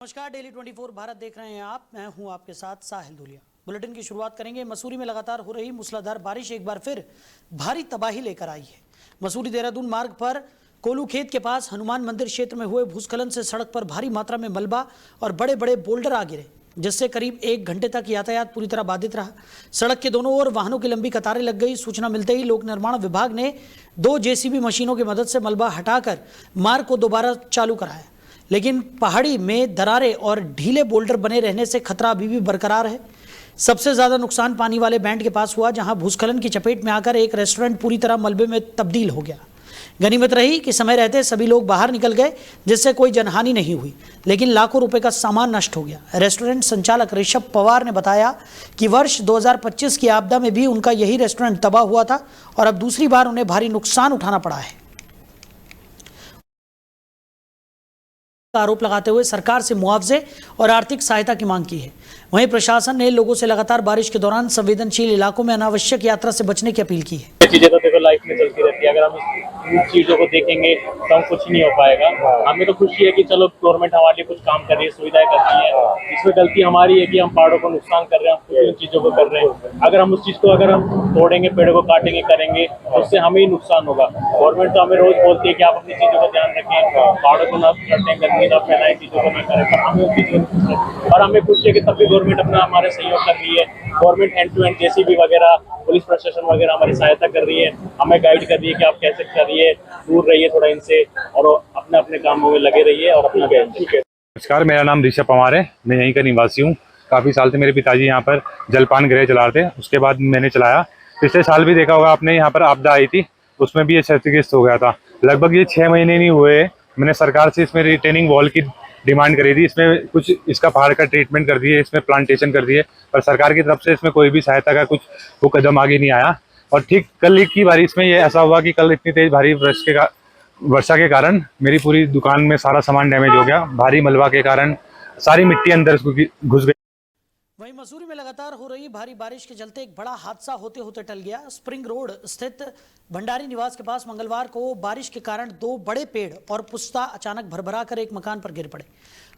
नमस्कार, डेली 24 भारत देख रहे हैं आप। मैं हूं आपके साथ साहिल धुलिया। बुलेटिन की शुरुआत करेंगे। मसूरी में लगातार हो रही मूसलाधार बारिश एक बार फिर भारी तबाही लेकर आई है। मसूरी देहरादून मार्ग पर कोलू खेत के पास हनुमान मंदिर क्षेत्र में हुए भूस्खलन से सड़क पर भारी मात्रा में मलबा और बड़े बड़े बोल्डर आ गिरे, जिससे करीब 1 घंटे तक यातायात पूरी तरह बाधित रहा। सड़क के दोनों ओर वाहनों की लंबी कतारें लग गई। सूचना मिलते ही लोक निर्माण विभाग ने 2 जेसीबी मशीनों की मदद से मलबा हटाकर मार्ग को दोबारा चालू कराया, लेकिन पहाड़ी में दरारें और ढीले बोल्डर बने रहने से खतरा अभी भी बरकरार है। सबसे ज्यादा नुकसान पानी वाले बैंड के पास हुआ, जहां भूस्खलन की चपेट में आकर एक रेस्टोरेंट पूरी तरह मलबे में तब्दील हो गया। गनीमत रही कि समय रहते सभी लोग बाहर निकल गए, जिससे कोई जनहानि नहीं हुई, लेकिन लाखों रुपए का सामान नष्ट हो गया। रेस्टोरेंट संचालक ऋषभ पवार ने बताया कि वर्ष 2025 की आपदा में भी उनका यही रेस्टोरेंट तबाह हुआ था और अब दूसरी बार उन्हें भारी नुकसान उठाना पड़ा है। आरोप लगाते हुए सरकार से मुआवजे और आर्थिक सहायता की मांग की है। वहीं प्रशासन ने लोगों से लगातार बारिश के दौरान संवेदनशील इलाकों में अनावश्यक यात्रा से बचने की अपील की है। चीजें तो देखो लाइफ में चलती रहती है, अगर हम इन चीजों को देखेंगे तो हम कुछ नहीं हो पाएगा। हमें तो खुशी है कि चलो गवर्नमेंट हमारे लिए कुछ काम कर रही है, सुविधाएं कर रही है। इसमें गलती हमारी है कि हम पहाड़ों को नुकसान कर रहे हैं, हम इन चीजों को कर रहे हैं। अगर हम उस चीज को अगर हम तोड़ेंगे, पेड़ों को काटेंगे, करेंगे तो उससे हमें ही नुकसान होगा। गवर्नमेंट तो हमें रोज बोलती है कि आप अपनी चीजों का ध्यान रखें, पहाड़ों को न कटें, गंदगी न फैलाएं, चीजों को न करें, पर हमें उस चीजों को और हमें खुशी है कि तब भी गवर्नमेंट अपना हमारे सहयोग कर रही है। Government hand to hand JCB वगैरह, पुलिस प्रशासन वगैरह हमारी सहायता कर रही है, हमें गाइड कर रही है कि आप कैसे करिए, दूर रहिए थोड़ा इनसे और अपने अपने कामों में लगे रहिए और अपना ठीक है। नमस्कार, मेरा नाम ऋषभ पवार है। मैं यहीं का निवासी हूँ। काफ़ी साल से मेरे पिताजी यहाँ पर जलपान गृह चला रहे थे, उसके बाद मैंने चलाया। पिछले साल भी देखा होगा आपने, यहाँ पर आपदा आई थी, उसमें भी ये क्षतिग्रस्त हो गया था। लगभग ये 6 महीने नहीं हुए, मैंने सरकार से इसमें रिटेनिंग वॉल की डिमांड करी थी। इसमें कुछ इसका पहाड़ का ट्रीटमेंट कर दिए, इसमें प्लांटेशन कर दिए, पर सरकार की तरफ से इसमें कोई भी सहायता का कुछ वो कदम आगे नहीं आया। और ठीक कल की बारिश में ये ऐसा हुआ कि कल इतनी तेज भारी वर्षा के कारण मेरी पूरी दुकान में सारा सामान डैमेज हो गया। भारी मलबा के कारण सारी मिट्टी अंदर घुस गई। वहीं मसूरी में लगातार हो रही भारी बारिश के चलते एक बड़ा हादसा होते होते टल गया। स्प्रिंग रोड स्थित भंडारी निवास के पास मंगलवार को बारिश के कारण 2 बड़े पेड़ और पुस्ता अचानक भरभरा कर एक मकान पर गिर पड़े।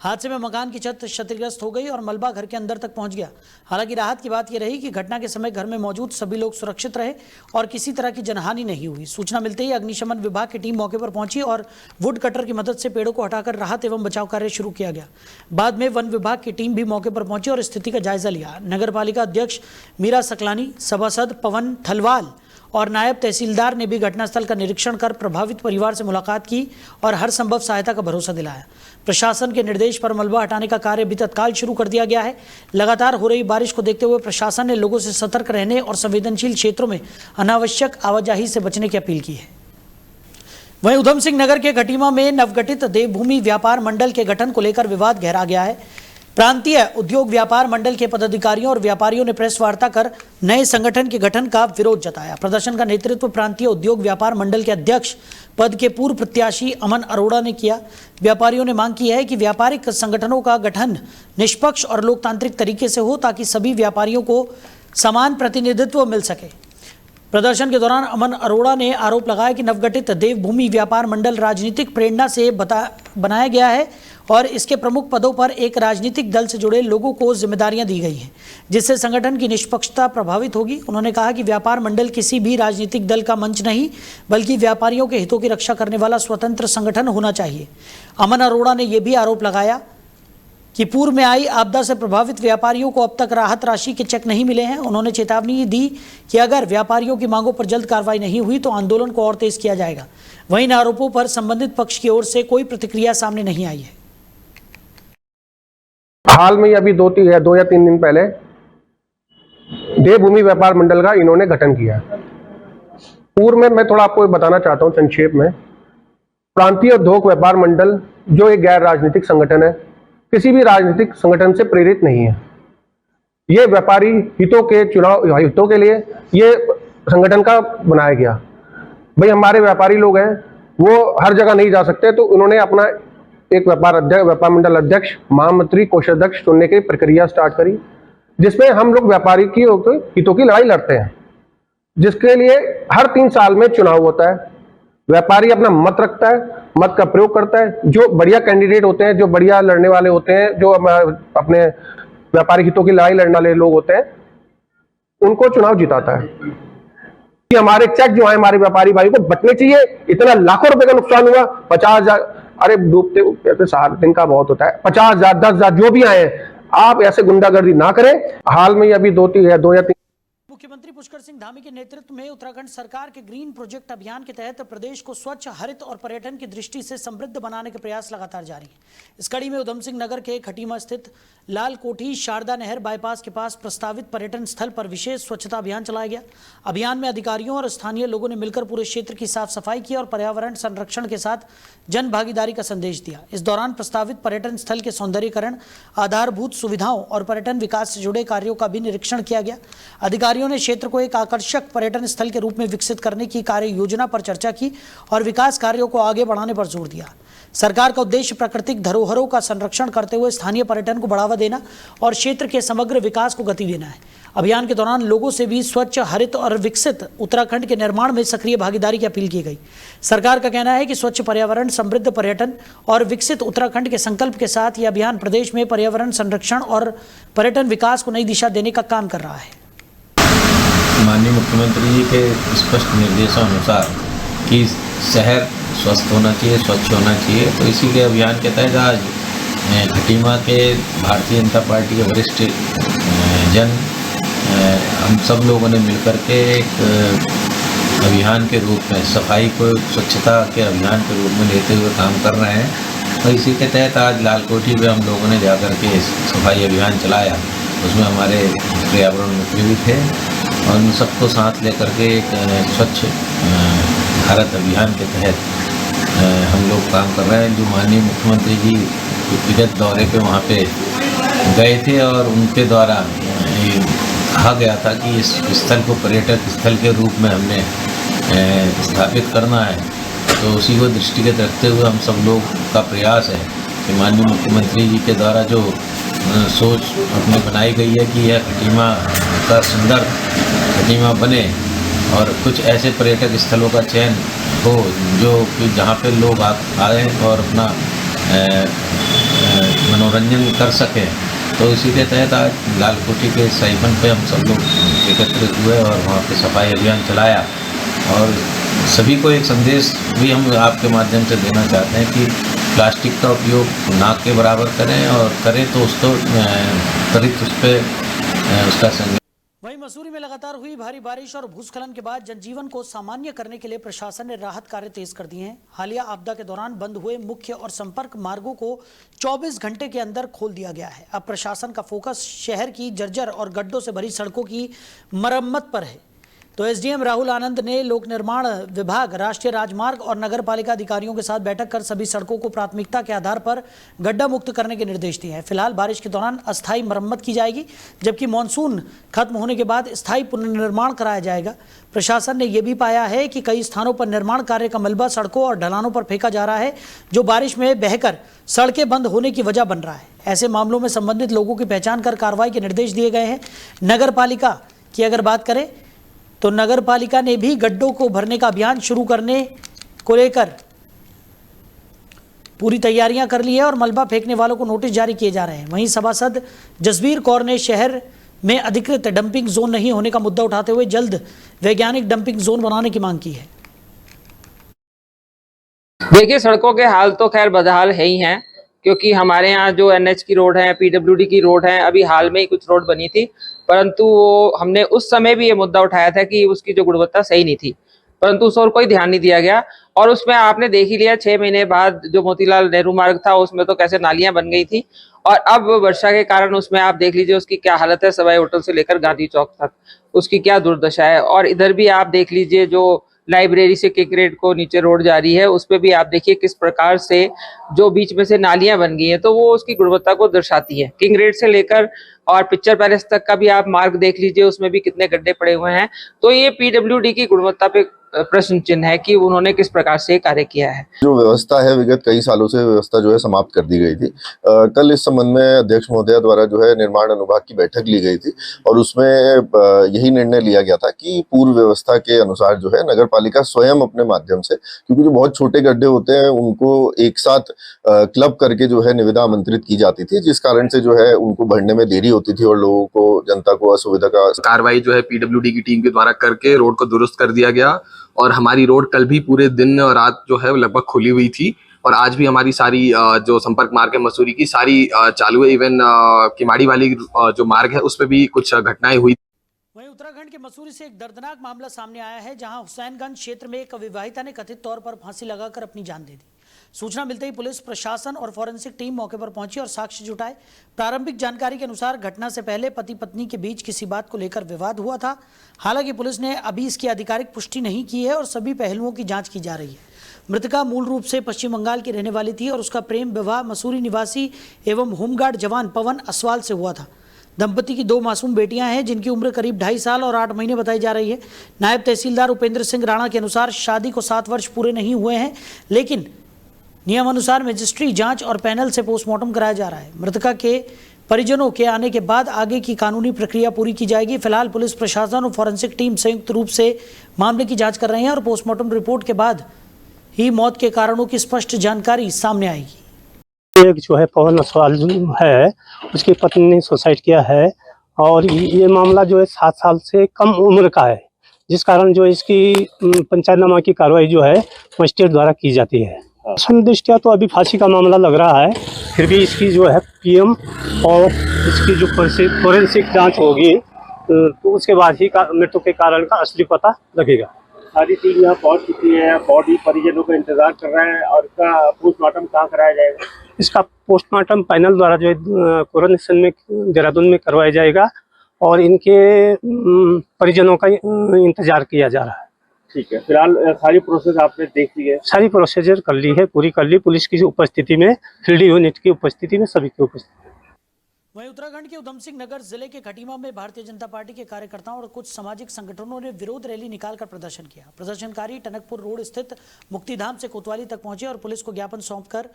हादसे में मकान की छत क्षतिग्रस्त हो गई और मलबा घर के अंदर तक पहुंच गया। हालांकि राहत की बात यह रही कि घटना के समय घर में मौजूद सभी लोग सुरक्षित रहे और किसी तरह की जनहानि नहीं हुई। सूचना मिलते ही अग्निशमन विभाग की टीम मौके पर पहुंची और वुड कटर की मदद से पेड़ों को हटाकर राहत एवं बचाव कार्य शुरू किया गया। बाद में वन विभाग की टीम भी मौके पर पहुंची और स्थिति का जायजा लिया। नगर पालिका अध्यक्ष मीरा सकलानी, सभासद पवन थलवाल और नायब तहसीलदार ने भी घटनास्थल का निरीक्षण कर प्रभावित परिवार से मुलाकात की और हर संभव सहायता का भरोसा दिलाया। प्रशासन के निर्देश पर मलबा हटाने का कार्य भी तत्काल शुरू कर दिया गया है। लगातार हो रही बारिश को देखते हुए प्रशासन ने लोगों से सतर्क रहने और संवेदनशील क्षेत्रों में अनावश्यक आवाजाही से बचने की अपील की है। वहीं उधम सिंह नगर के घटीमा में नवगठित देवभूमि व्यापार मंडल के गठन को लेकर विवाद गहरा गया है। प्रांतीय उद्योग व्यापार मंडल के पदाधिकारियों और व्यापारियों ने प्रेस वार्ता कर नए संगठन के गठन का विरोध जताया। प्रदर्शन का नेतृत्व प्रांतीय उद्योग व्यापार मंडल के अध्यक्ष पद के पूर्व प्रत्याशी अमन अरोड़ा ने किया। व्यापारियों ने मांग की है कि व्यापारिक संगठनों का गठन निष्पक्ष और लोकतांत्रिक तरीके से हो, ताकि सभी व्यापारियों को समान प्रतिनिधित्व मिल सके। प्रदर्शन के दौरान अमन अरोड़ा ने आरोप लगाया कि नवगठित देवभूमि व्यापार मंडल राजनीतिक प्रेरणा से बनाया गया है और इसके प्रमुख पदों पर एक राजनीतिक दल से जुड़े लोगों को जिम्मेदारियां दी गई हैं, जिससे संगठन की निष्पक्षता प्रभावित होगी। उन्होंने कहा कि व्यापार मंडल किसी भी राजनीतिक दल का मंच नहीं, बल्कि व्यापारियों के हितों की रक्षा करने वाला स्वतंत्र संगठन होना चाहिए। अमन अरोड़ा ने यह भी आरोप लगाया कि पूर्व में आई आपदा से प्रभावित व्यापारियों को अब तक राहत राशि के चेक नहीं मिले हैं। उन्होंने चेतावनी दी कि अगर व्यापारियों की मांगों पर जल्द कार्रवाई नहीं हुई तो आंदोलन को और तेज किया जाएगा। वहीं इन आरोपों पर संबंधित पक्ष की ओर से कोई प्रतिक्रिया सामने नहीं आई है। हाल में अभी 2 या 3 दिन पहले देवभूमि व्यापार मंडल का इन्होंने गठन किया। पूर्व में मैं थोड़ा आपको बताना चाहता हूं संक्षेप में। प्रांतीय उद्योग व्यापार मंडल जो एक गैर राजनीतिक संगठन है, किसी भी राजनीतिक संगठन से प्रेरित नहीं है। ये व्यापारी हितों के चुनाव हितों के लिए ये संगठन का बनाया गया। भाई हमारे व्यापारी लोग हैं, वो हर जगह नहीं जा सकते, तो उन्होंने अपना एक व्यापार मंडल अध्यक्ष, महामंत्री, कोषाध्यक्ष चुनने की प्रक्रिया स्टार्ट करी, जिसमें हम लोग व्यापारी की हितों की लड़ाई लड़ते हैं, जिसके लिए हर 3 साल में चुनाव होता है। व्यापारी अपना मत रखता है मत का प्रयोग करता है। जो बढ़िया कैंडिडेट होते हैं, जो बढ़िया लड़ने वाले होते हैं, जो अपने व्यापारिक हितों की लड़ाई लड़ने वाले लोग होते हैं, उनको चुनाव जिताता है। कि हमारे चेक जो है हमारे व्यापारी भाई को बचने चाहिए। इतना लाखों रुपए का नुकसान हुआ, 50,000, अरे डूबते तो 7 दिन का बहुत होता है, 50,000, 10,000 जो भी आए, आप ऐसे गुंडागर्दी ना करें। हाल में अभी 2 या 3 मुख्यमंत्री पुष्कर सिंह धामी के नेतृत्व में उत्तराखंड सरकार के ग्रीन प्रोजेक्ट अभियान के तहत प्रदेश को स्वच्छ, हरित और पर्यटन की दृष्टि से समृद्ध बनाने के प्रयास लगातार जारी हैं। इस कड़ी में उधम सिंह नगर के खटीमा स्थित लाल कोठी शारदा नहर बाईपास के पास प्रस्तावित पर्यटन स्थल पर विशेष स्वच्छता अभियान चलाया गया। अभियान में अधिकारियों और स्थानीय लोगों ने मिलकर पूरे क्षेत्र की साफ सफाई की और पर्यावरण संरक्षण के साथ जन भागीदारी का संदेश दिया। इस दौरान प्रस्तावित पर्यटन स्थल के सौंदर्यीकरण, आधारभूत सुविधाओं और पर्यटन विकास से जुड़े कार्यों का भी निरीक्षण किया गया। अधिकारियों ने क्षेत्र को एक आकर्षक पर्यटन स्थल के रूप में विकसित करने की कार्य योजना पर चर्चा की और विकास कार्यों को आगे बढ़ाने पर जोर दिया। सरकार का उद्देश्य प्राकृतिक धरोहरों का संरक्षण करते हुए स्थानीय पर्यटन को बढ़ावा देना और क्षेत्र के समग्र विकास को गति देना है। अभियान के दौरान लोगों से भी स्वच्छ, हरित और विकसित उत्तराखंड के निर्माण में सक्रिय भागीदारी की अपील की गई। सरकार का कहना है कि स्वच्छ पर्यावरण, समृद्ध पर्यटन और विकसित उत्तराखंड के संकल्प के साथ यह अभियान प्रदेश में पर्यावरण संरक्षण और पर्यटन विकास को नई दिशा देने का काम कर रहा है। माननीय मुख्यमंत्री जी के स्पष्ट निर्देशों अनुसार कि शहर स्वस्थ होना चाहिए, स्वच्छ होना चाहिए, तो इसी के अभियान के तहत आज खटीमा के भारतीय जनता पार्टी के वरिष्ठ जन हम सब लोगों ने मिलकर के एक अभियान के रूप में सफाई को स्वच्छता के अभियान के रूप में लेते हुए काम कर रहे हैं। और इसी के तहत आज लाल कोठी में हम लोगों ने जाकर के सफाई अभियान चलाया। उसमें हमारे पर्यावरण मित्र भी थे और उन सबको साथ लेकर के एक स्वच्छ भारत अभियान के तहत हम लोग काम कर रहे हैं। जो माननीय मुख्यमंत्री जी विगत दौरे पे वहाँ पे गए थे और उनके द्वारा कहा गया था कि इस स्थल को पर्यटक स्थल के रूप में हमने स्थापित करना है, तो उसी को दृष्टिगत रखते हुए हम सब लोग का प्रयास है कि माननीय मुख्यमंत्री जी के द्वारा जो सोच अपने बनाई गई है कि यह खटीमा का सुंदर खटीमा बने और कुछ ऐसे पर्यटक स्थलों का चयन हो जो कि जहाँ पे लोग आए और अपना मनोरंजन कर सकें। तो इसी के तहत आज लाल कोठी के साइफन पे हम सब लोग एकत्रित हुए और वहाँ पे सफाई अभियान चलाया। और सभी को एक संदेश भी हम आपके माध्यम से देना चाहते हैं कि प्लास्टिक का उपयोग ना के बराबर करें और करें तो उसको त्वरित उस पर उसका संज्ञान। वहीं मसूरी में लगातार हुई भारी बारिश और भूस्खलन के बाद जनजीवन को सामान्य करने के लिए प्रशासन ने राहत कार्य तेज कर दिए हैं। हालिया आपदा के दौरान बंद हुए मुख्य और संपर्क मार्गों को 24 घंटे के अंदर खोल दिया गया है। अब प्रशासन का फोकस शहर की जर्जर और गड्ढों से भरी सड़कों की मरम्मत पर है। तो एसडीएम राहुल आनंद ने लोक निर्माण विभाग, राष्ट्रीय राजमार्ग और नगर पालिका अधिकारियों के साथ बैठक कर सभी सड़कों को प्राथमिकता के आधार पर गड्ढा मुक्त करने के निर्देश दिए हैं। फिलहाल बारिश के दौरान अस्थायी मरम्मत की जाएगी, जबकि मानसून खत्म होने के बाद स्थायी पुनर्निर्माण कराया जाएगा। प्रशासन ने यह भी पाया है कि कई स्थानों पर निर्माण कार्य का मलबा सड़कों और ढलानों पर फेंका जा रहा है, जो बारिश में बहकर सड़कें बंद होने की वजह बन रहा है। ऐसे मामलों में संबंधित लोगों की पहचान कर कार्रवाई के निर्देश दिए गए हैं। नगर पालिका की अगर बात करें तो नगर पालिका ने भी गड्ढों को भरने का अभियान शुरू करने को लेकर पूरी तैयारियां कर ली है और मलबा फेंकने वालों को नोटिस जारी किए जा रहे हैं। वहीं सभासद जसबीर कौर ने शहर में अधिकृत डंपिंग जोन नहीं होने का मुद्दा उठाते हुए जल्द वैज्ञानिक डंपिंग जोन बनाने की मांग की है। देखिए, सड़कों के हाल तो खैर बदहाल है ही हैं, क्योंकि हमारे यहाँ जो एनएच की रोड है, पीडब्ल्यूडी की रोड है, अभी हाल में ही कुछ रोड बनी थी, परंतु हमने उस समय भी ये मुद्दा उठाया था कि उसकी जो गुणवत्ता सही नहीं थी, परंतु उस ओर कोई ध्यान नहीं दिया गया। और उसमें आपने देख ही लिया 6 महीने बाद जो मोतीलाल नेहरू मार्ग था उसमें तो कैसे नालियां बन गई थी, और अब वर्षा के कारण उसमें आप देख लीजिए उसकी क्या हालत है। सवाई होटल से लेकर गांधी चौक तक उसकी क्या दुर्दशा है। और इधर भी आप देख लीजिए जो लाइब्रेरी से किंगरेड को नीचे रोड जा रही है, उस पर भी आप देखिए किस प्रकार से जो बीच में से नालियां बन गई हैं, तो वो उसकी गुणवत्ता को दर्शाती है। किंगरेड से लेकर और पिक्चर पैलेस तक का भी आप मार्ग देख लीजिए, उसमें भी कितने गड्ढे पड़े हुए हैं। तो ये पीडब्ल्यूडी की गुणवत्ता पे प्रश्न चिन्ह है कि उन्होंने किस प्रकार से कार्य किया है। जो व्यवस्था है विगत कई सालों से व्यवस्था जो है समाप्त कर दी गई थी। कल इस संबंध में अध्यक्ष महोदया द्वारा जो है निर्माण अनुभाग की बैठक ली गई थी और उसमें यही निर्णय लिया गया था कि पूर्व व्यवस्था के अनुसार जो है नगर पालिका स्वयं अपने माध्यम से, क्योंकि जो बहुत छोटे गड्ढे होते हैं उनको एक साथ क्लब करके जो है निविदा आमंत्रित की जाती थी, जिस कारण से जो है उनको भरने में देरी होती थी और लोगों को, जनता को असुविधा का कार्रवाई जो है पीडब्ल्यूडी की टीम के द्वारा करके रोड को दुरुस्त कर दिया गया। और हमारी रोड कल भी पूरे दिन और रात जो है लगभग खुली हुई थी और आज भी हमारी सारी जो संपर्क मार्ग है मसूरी की सारी चालू है। इवन किमाड़ी वाली जो मार्ग है उस पर भी कुछ घटनाएं हुई। वहीं उत्तराखंड के मसूरी से एक दर्दनाक मामला सामने आया है, जहां हुसैनगंज क्षेत्र में एक अविवाहिता ने कथित तौर पर फांसी लगाकर अपनी जान दे दी। सूचना मिलते ही पुलिस प्रशासन और फॉरेंसिक टीम मौके पर पहुंची और साक्ष्य जुटाए। प्रारंभिक जानकारी के अनुसार घटना से पहले पति पत्नी के बीच किसी बात को लेकर विवाद हुआ था। हालांकि पुलिस ने अभी इसकी आधिकारिक पुष्टि नहीं की है और सभी पहलुओं की जांच की जा रही है। मृतका मूल रूप से पश्चिम बंगाल की रहने वाली थी और उसका प्रेम विवाह मसूरी निवासी एवं होमगार्ड जवान पवन असवाल से हुआ था। दंपति की 2 मासूम बेटियां हैं, जिनकी उम्र करीब 2.5 साल और 8 महीने बताई जा रही है। नायब तहसीलदार उपेंद्र सिंह राणा के अनुसार शादी को 7 वर्ष पूरे नहीं हुए हैं, लेकिन नियमानुसार मजिस्ट्री जांच और पैनल से पोस्टमार्टम कराया जा रहा है। मृतका के परिजनों के आने के बाद आगे की कानूनी प्रक्रिया पूरी की जाएगी। फिलहाल पुलिस प्रशासन और फॉरेंसिक टीम संयुक्त रूप से मामले की जांच कर रहे हैं और पोस्टमार्टम रिपोर्ट के बाद ही मौत के कारणों की स्पष्ट जानकारी सामने आएगी। एक जो है पवन असवाल है, उसकी पत्नी ने सुसाइड किया है और ये मामला जो है 7 साल से कम उम्र का है, जिस कारण जो इसकी पंचायतनामा की कार्रवाई जो है मजिस्ट्रेट द्वारा की जाती है। संदृष्टिया तो अभी फांसी का मामला लग रहा है, फिर भी इसकी जो है पीएम और इसकी जो फोरेंसिक जांच होगी तो उसके बाद ही मृत्यु के कारण का असली पता लगेगा। सारी टीम यहाँ पहुँच चुकी है, बॉडी परिजनों का इंतजार कर रहे हैं और इसका पोस्टमार्टम कहाँ कराया जाएगा? इसका पोस्टमार्टम पैनल द्वारा जो है कोरोनेशन में देहरादून में करवाया जाएगा और इनके परिजनों का इंतजार किया जा रहा है। ठीक है, फिलहाल सारी प्रोसेस आपने देख ली है? सारी प्रोसीजर कर ली है, पूरी कर ली, पुलिस की उपस्थिति में, फील्ड यूनिट की उपस्थिति में, सभी की उपस्थिति। वहीं उत्तराखंड के उधम सिंह नगर जिले के खटीमा में भारतीय जनता पार्टी के कार्यकर्ताओं और कुछ सामाजिक संगठनों ने विरोध रैली निकालकर प्रदर्शन किया। प्रदर्शनकारी टनकपुर रोड स्थित मुक्तिधाम से कोतवाली तक पहुंचे और पुलिस को ज्ञापन सौंपकर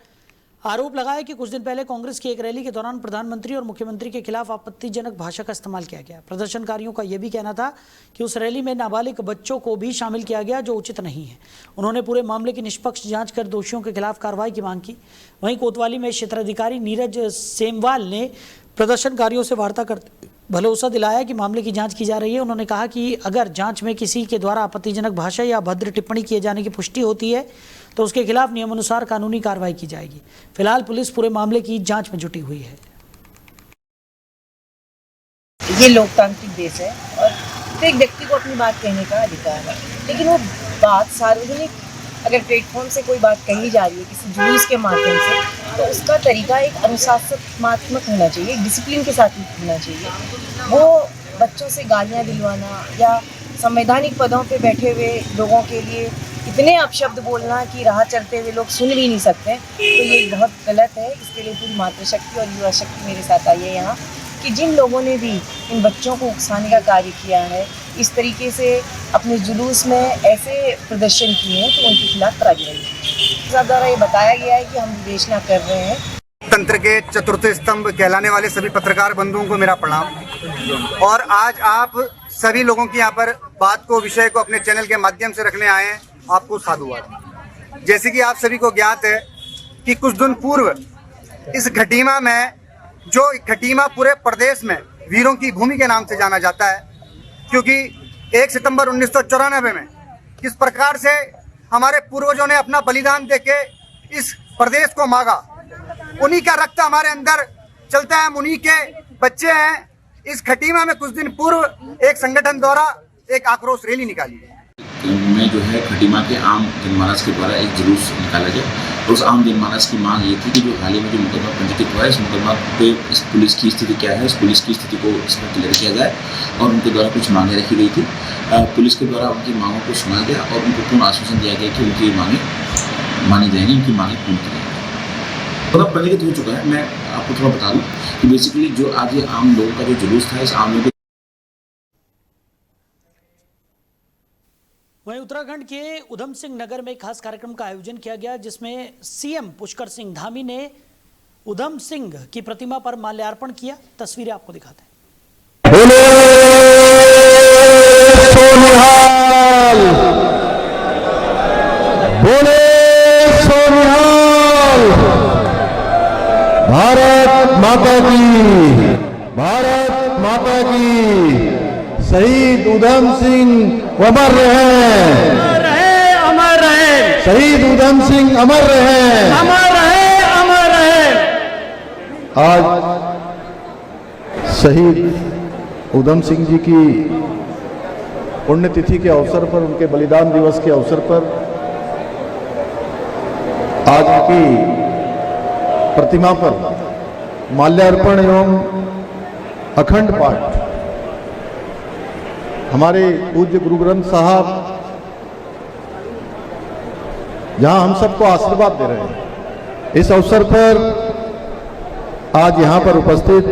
आरोप लगाया कि कुछ दिन पहले कांग्रेस की एक रैली के दौरान प्रधानमंत्री और मुख्यमंत्री के खिलाफ आपत्तिजनक भाषा का इस्तेमाल किया गया। प्रदर्शनकारियों का यह भी कहना था कि उस रैली में नाबालिग बच्चों को भी शामिल किया गया, जो उचित नहीं है। उन्होंने पूरे मामले की निष्पक्ष जांच कर दोषियों के खिलाफ कार्रवाई की मांग की। वहीं कोतवाली में क्षेत्राधिकारी नीरज सेमवाल ने प्रदर्शनकारियों से वार्ता करते भरोसा दिलाया कि मामले की जांच की जा रही है। उन्होंने कहा कि अगर जांच में किसी के द्वारा आपत्तिजनक भाषा या अभद्र टिप्पणी किए जाने की पुष्टि होती है तो उसके खिलाफ नियमानुसार कानूनी कार्रवाई की जाएगी। फिलहाल पुलिस पूरे मामले की जांच में जुटी हुई है। ये लोकतांत्रिक देश है और प्रत्येक व्यक्ति को अपनी बात कहने का अधिकार है, लेकिन वो बात सार्वजनिक अगर प्लेटफॉर्म से कोई बात कही जा रही है किसी जुलूस के माध्यम से, तो उसका तरीका एक अनुशासनात्मक होना चाहिए, डिसिप्लिन के साथ होना चाहिए। वो बच्चों से गालियां दिलवाना या संवैधानिक पदों पे बैठे हुए लोगों के लिए इतने अपशब्द बोलना कि राह चलते हुए लोग सुन भी नहीं सकते, तो ये बहुत गलत है। इसके लिए पूरी मातृशक्ति और युवा शक्ति मेरे साथ आई है यहाँ, कि जिन लोगों ने भी इन बच्चों को उकसाने का कार्य किया है, इस तरीके से अपने जुलूस में ऐसे प्रदर्शन किए हैं, तो उनके खिलाफ कार्रवाई द्वारा ये बताया गया है कि हम विवेचना कर रहे हैं। तंत्र के चतुर्थ स्तंभ कहलाने वाले सभी पत्रकार बंधुओं को मेरा प्रणाम। और आज आप सभी लोगों की यहाँ पर बात को, विषय को अपने चैनल के माध्यम से रखने आए हैं, आपको साधुवाद। जैसे कि आप सभी को ज्ञात है कि कुछ दिन पूर्व इस खटीमा में, जो खटीमा पूरे प्रदेश में वीरों की भूमि के नाम से जाना जाता है, क्योंकि 1 सितंबर 1994 में किस प्रकार से हमारे पूर्वजों ने अपना बलिदान देके इस प्रदेश को मांगा, उन्हीं का रक्त हमारे अंदर चलता है, उन्हीं के बच्चे हैं। इस खटीमा में कुछ दिन पूर्व एक संगठन द्वारा एक आक्रोश रैली निकाली है। में जो है खटीमा के आम जनमानस के द्वारा एक जुलूस निकाला गया और उस आम जनमानस की मांग ये थी कि जो हाल ही में जो मुकदमा पंजीकृत हुआ है, इस मुकदमा पे इस पुलिस की स्थिति क्या है, इस पुलिस की स्थिति को इसमें क्लियर किया जाए। और उनके द्वारा कुछ मांगें रखी गई थी, पुलिस के द्वारा उनकी मांगों को सुना गया और उनको पूर्ण आश्वासन दिया गया कि उनकी मांगें मानी जाएंगी, उनकी मांगें पूर्ण की जाएंगी। मुकदमा पंजीकृत हो चुका है। मैं आपको थोड़ा बता दूँ कि बेसिकली जो आज ये आम लोगों का जो जुलूस था, इस आम लोगों वहीं उत्तराखंड के उधम सिंह नगर में एक खास कार्यक्रम का आयोजन किया गया, जिसमें सीएम पुष्कर सिंह धामी ने उधम सिंह की प्रतिमा पर माल्यार्पण किया। तस्वीरें आपको दिखाते हैं। बोले सोनिहाल, भारत माता की, भारत माता की। शहीद उधम सिंह अमर रहे, अमर रहे। शहीद उधम सिंह अमर रहे, अमर रहे, अमर रहे। आज शहीद उधम सिंह जी की पुण्यतिथि के अवसर पर, उनके बलिदान दिवस के अवसर पर आज उनकी प्रतिमा पर माल्यार्पण एवं अखंड पाठ हमारे पूज्य गुरु ग्रंथ साहब जहां हम सबको आशीर्वाद दे रहे हैं, इस अवसर पर आज यहां पर उपस्थित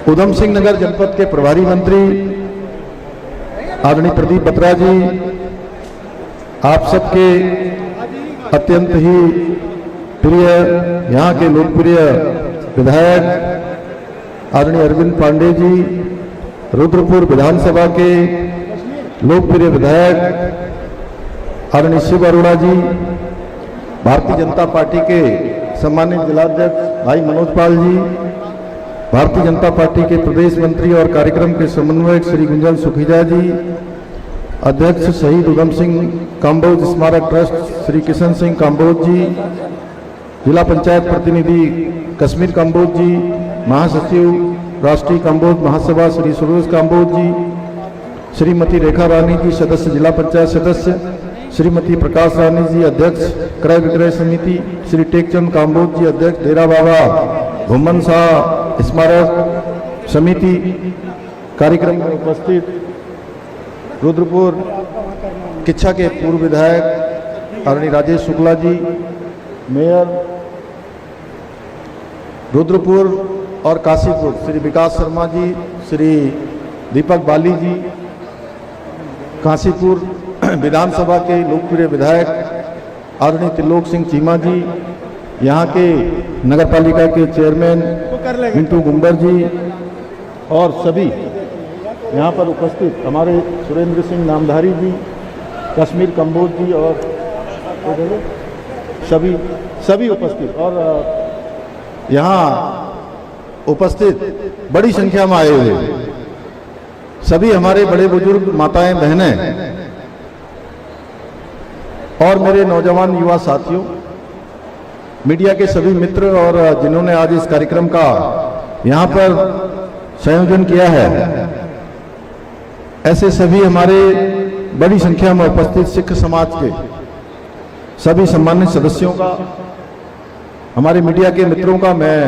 उधम सिंह नगर जनपद के प्रभारी मंत्री आदरणीय प्रदीप बत्रा जी, आप सबके अत्यंत ही प्रिय, यहाँ के लोकप्रिय विधायक आदरणीय अरविंद पांडे जी, रुद्रपुर विधानसभा के लोकप्रिय विधायक आदरणीय शिव अरोड़ा जी, भारतीय जनता पार्टी के सम्मानित जिलाध्यक्ष भाई मनोज पाल जी, भारतीय जनता पार्टी के प्रदेश मंत्री और कार्यक्रम के समन्वयक श्री गुंजन सुखीजा जी, अध्यक्ष शहीद उधम सिंह काम्बोज स्मारक ट्रस्ट श्री किशन सिंह काम्बोज जी, जिला पंचायत प्रतिनिधि कश्मीर काम्बोज जी, महासचिव राष्ट्रीय काम्बोज महासभा श्री सुरेश काम्बोज जी, श्रीमती रेखा रानी जी सदस्य जिला पंचायत सदस्य, श्रीमती प्रकाश रानी जी अध्यक्ष क्रय विक्रय समिति, श्री टेकचंद काम्बोज जी अध्यक्ष डेरा बाबा घुम्मन शाह स्मारक समिति, कार्यक्रम में उपस्थित रुद्रपुर किच्छा के पूर्व विधायक आदरणीय राजेश शुक्ला जी, मेयर रुद्रपुर और काशीपुर श्री विकास शर्मा जी, श्री दीपक बाली जी, काशीपुर विधानसभा के लोकप्रिय विधायक आदरणीय त्रिलोक सिंह चीमा जी, यहाँ के नगरपालिका के चेयरमैन मिंटू गुंबर जी और सभी यहाँ पर उपस्थित हमारे सुरेंद्र सिंह नामधारी जी, कश्मीर कंबोज जी और सभी उपस्थित और यहाँ उपस्थित बड़ी संख्या में आए हुए सभी हमारे बड़े बुजुर्ग माताएं बहनें और मेरे नौजवान युवा साथियों, मीडिया के सभी मित्र और जिन्होंने आज इस कार्यक्रम का यहाँ पर संयोजन किया है, ऐसे सभी हमारे बड़ी संख्या में उपस्थित सिख समाज के सभी सम्मानित सदस्यों का, हमारे मीडिया के मित्रों का मैं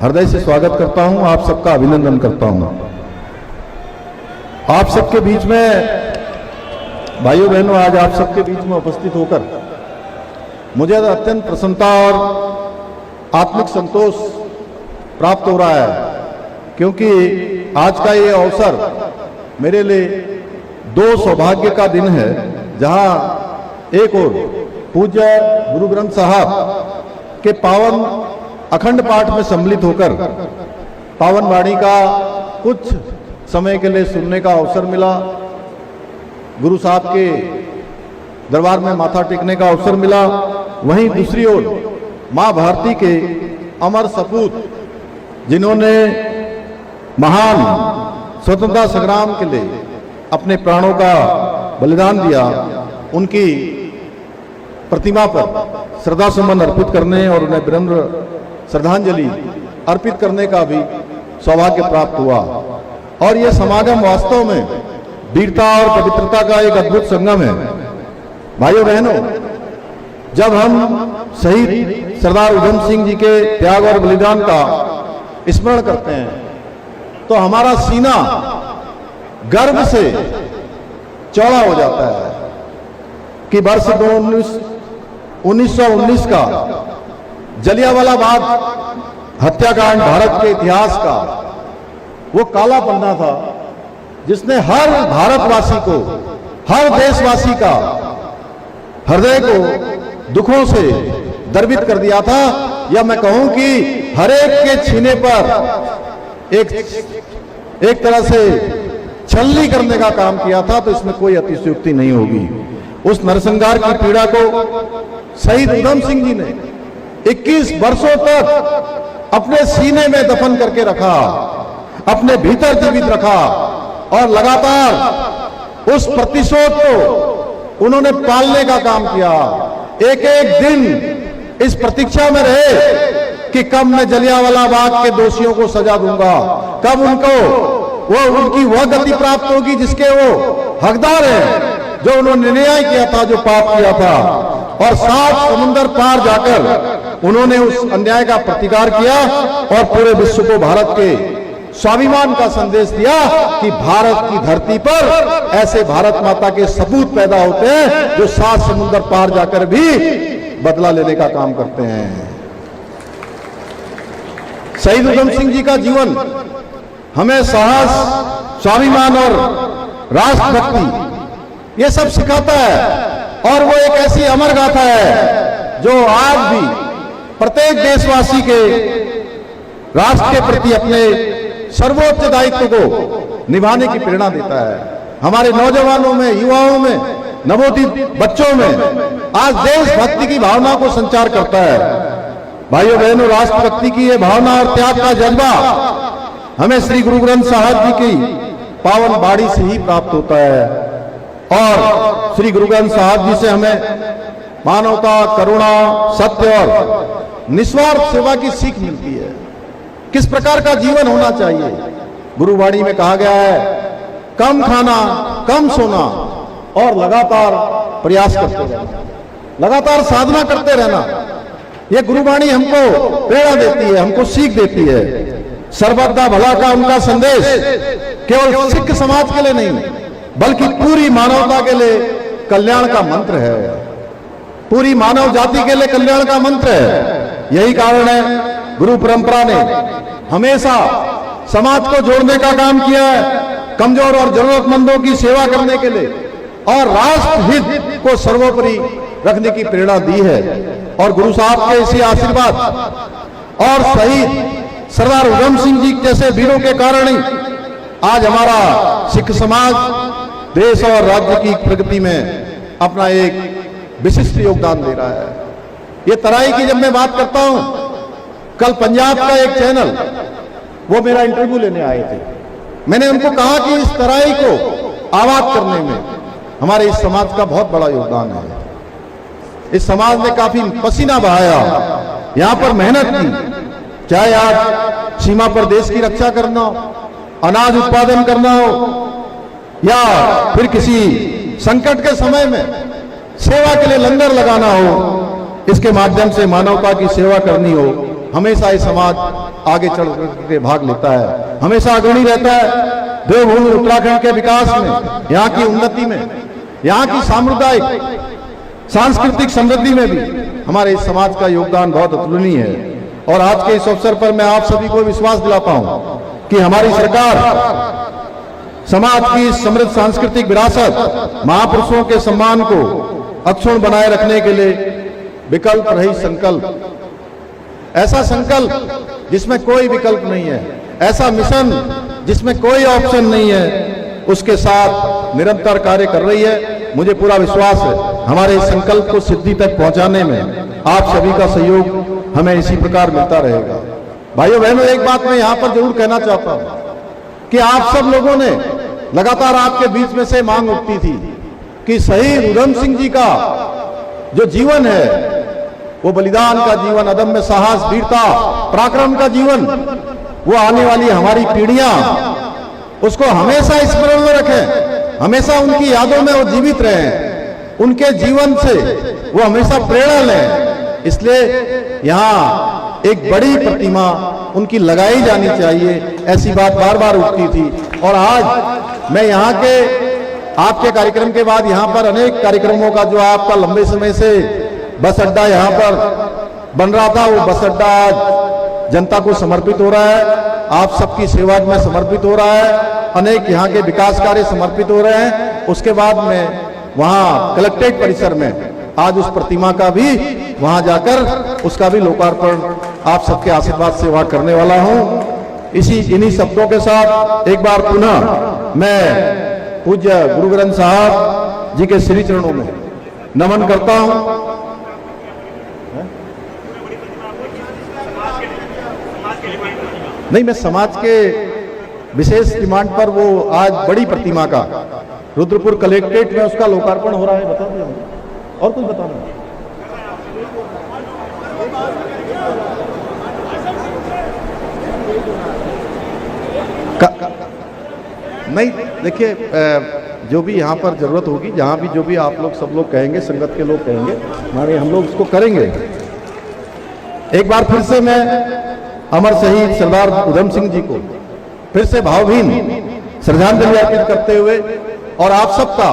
हृदय से स्वागत करता हूं, आप सबका अभिनंदन करता हूं। आप सबके बीच में भाइयों बहनों, आज आप सबके बीच में उपस्थित होकर मुझे अत्यंत प्रसन्नता और आत्मिक संतोष प्राप्त हो रहा है, क्योंकि आज का ये अवसर मेरे लिए दो सौभाग्य का दिन है, जहां एक और पूज्य गुरु ग्रंथ साहब के पावन अखंड पाठ में सम्मिलित होकर पावन वाणी का कुछ समय के लिए सुनने का अवसर मिला, गुरु साहब के दरबार में माथा टेकने का अवसर मिला। वहीं दूसरी ओर मां भारती के अमर सपूत, जिन्होंने महान स्वतंत्रता संग्राम के लिए अपने प्राणों का बलिदान दिया, उनकी प्रतिमा पर श्रद्धा सुमन अर्पित करने और उन्हें विनम्र श्रद्धांजलि अर्पित करने का भी सौभाग्य प्राप्त हुआ। और यह समागम वास्तव में वीरता और पवित्रता का एक अद्भुत संगम है। भाइयों बहनों, जब हम शहीद सरदार उधम सिंह जी के त्याग और बलिदान का स्मरण करते हैं तो हमारा सीना गर्व से चौड़ा हो जाता है कि वर्ष 1919 का जलियांवाला बाग हत्याकांड भारत के इतिहास का वो काला पन्ना था जिसने हर भारतवासी को, हर देशवासी का हृदय को दुखों से द्रवित कर दिया था, या मैं कहूं कि हर एक के छीने पर एक तरह से छलनी करने का काम किया था, तो इसमें कोई अतिशयोक्ति नहीं होगी। उस नरसंहार की पीड़ा को शहीद उधम सिंह जी ने 21 वर्षों तक अपने सीने में दफन करके रखा, अपने भीतर जीवित रखा, और लगातार उस प्रतिशोध को उन्होंने पालने का काम किया। एक एक दिन इस प्रतीक्षा में रहे कि कब मैं जलियांवाला बाग के दोषियों को सजा दूंगा, कब उनकी वह गति प्राप्त होगी जिसके वो हकदार हैं, जो उन्होंने न्याय किया था, जो पाप किया था। और 7 समुंदर पार जाकर उन्होंने उस अन्याय का प्रतिकार किया और पूरे विश्व को भारत के स्वाभिमान का संदेश दिया कि भारत की धरती पर ऐसे भारत माता के सपूत पैदा होते हैं जो 7 समुंदर पार जाकर भी बदला लेने का काम करते हैं। शहीद उधम सिंह जी का जीवन हमें साहस, स्वाभिमान और राष्ट्रभक्ति ये सब सिखाता है, और वो एक ऐसी अमर गाथा है जो आज भी प्रत्येक देशवासी के राष्ट्र के प्रति अपने सर्वोच्च दायित्व को निभाने की प्रेरणा देता है। हमारे नौजवानों में, युवाओं में, नवोदित बच्चों में आज देशभक्ति की भावना को संचार करता है। भाइयों बहनों, राष्ट्रभक्ति की ये भावना और त्याग का जज्बा हमें श्री गुरु ग्रंथ साहिब जी की पावन बाड़ी से ही प्राप्त होता है, और श्री गुरु ग्रंथ साहिब जी से हमें मानवता, करुणा, सत्य और निस्वार्थ सेवा की सीख मिलती है। किस प्रकार का जीवन होना चाहिए। गुरुवाणी में कहा गया है, कम खाना, कम सोना और लगातार प्रयास करते रहना, लगातार साधना करते रहना। ये गुरुवाणी हमको प्रेरणा देती है, हमको सीख देती है। सर्वदा भला का उनका संदेश केवल सिख समाज के लिए नहीं, बल्कि पूरी मानवता के लिए कल्याण का मंत्र है, पूरी मानव जाति के लिए कल्याण का मंत्र है। यही कारण है गुरु परंपरा ने हमेशा समाज को जोड़ने का काम किया है, कमजोर और जरूरतमंदों की सेवा करने के लिए, और राष्ट्र हित को सर्वोपरि रखने की प्रेरणा दी है। और गुरु साहब के इसी आशीर्वाद और शहीद सरदार उधम सिंह जी जैसे वीरों के कारण ही आज हमारा सिख समाज देश और राज्य की प्रगति में अपना एक विशिष्ट योगदान दे रहा है। ये तराई की जब मैं बात करता हूं, कल पंजाब का एक चैनल वो मेरा इंटरव्यू लेने आए थे। मैंने उनको कहा कि इस तराई को आबाद करने में हमारे इस समाज का बहुत बड़ा योगदान है। इस समाज ने काफी पसीना बहाया, यहां पर मेहनत की, चाहे आज सीमा पर देश की रक्षा करना हो, अनाज उत्पादन करना हो, या फिर किसी संकट के समय में सेवा के लिए लंगर लगाना हो, इसके माध्यम से मानवता की सेवा करनी हो, हमेशा ये समाज आगे चढ़ के भाग लेता है, हमेशा अग्रणी रहता है। देवभूमि उत्तराखंड के विकास में, यहाँ की उन्नति में, यहाँ की सामुदायिक सांस्कृतिक समृद्धि में भी हमारे इस समाज का योगदान बहुत अतुलनीय है। और आज के इस अवसर पर मैं आप सभी को विश्वास दिलाता हूं कि हमारी सरकार समाज की समृद्ध सांस्कृतिक विरासत, महापुरुषों के सम्मान को अक्षुण्ण बनाए रखने के लिए विकल्प रहित संकल्प, ऐसा संकल्प जिसमें कोई विकल्प नहीं है, ऐसा मिशन जिसमें कोई ऑप्शन नहीं है, उसके साथ निरंतर कार्य कर रही है। मुझे पूरा विश्वास है हमारे इस संकल्प को सिद्धि तक पहुंचाने में आप सभी का सहयोग हमें इसी प्रकार मिलता रहेगा। भाइयों बहनों, एक बात मैं यहां पर जरूर कहना चाहता हूं कि आप सब लोगों ने लगातार आपके बीच में से मांग उठती थी कि शहीद उधम सिंह जी का जो जीवन है, वो बलिदान का जीवन, अदम्य साहस, वीरता, पराक्रम का जीवन, वो आने वाली हमारी पीढ़ियां उसको हमेशा स्मरण में रखें, हमेशा उनकी यादों में वो जीवित रहें, उनके जीवन से वो हमेशा प्रेरणा लें। इसलिए यहाँ एक बड़ी प्रतिमा उनकी लगाई जानी चाहिए, ऐसी बात बार बार उठती थी। और आज मैं यहाँ के आपके कार्यक्रम के बाद यहाँ पर अनेक कार्यक्रमों का जो आपका लंबे समय से बस अड्डा यहाँ पर बन रहा था, वो बस अड्डा आज जनता को समर्पित हो रहा है, आप सबकी सेवा में समर्पित हो रहा है। अनेक यहाँ के विकास कार्य समर्पित हो रहे हैं। उसके बाद में वहाँ कलेक्ट्रेट परिसर में आज उस प्रतिमा का भी वहाँ जाकर उसका भी लोकार्पण आप सबके आशीर्वाद से वहाँ करने वाला हूँ। इन्हीं शब्दों के साथ एक बार पुनः मैं पूज्य गुरु ग्रंथ साहब जी के श्री चरणों में नमन करता हूँ। नहीं, मैं समाज के विशेष डिमांड पर वो आज बड़ी प्रतिमा का रुद्रपुर कलेक्ट्रेट में उसका लोकार्पण हो रहा है। बता दिया और कुछ बताना है? नहीं, देखिए जो भी यहाँ पर जरूरत होगी, जहाँ भी जो भी आप लोग सब लोग कहेंगे, संगत के लोग कहेंगे, हमारे हम लोग उसको करेंगे। एक बार फिर से मैं अमर शहीद सरदार उधम सिंह जी को फिर से भावभीनी श्रद्धांजलि अर्पित करते हुए और आप सबका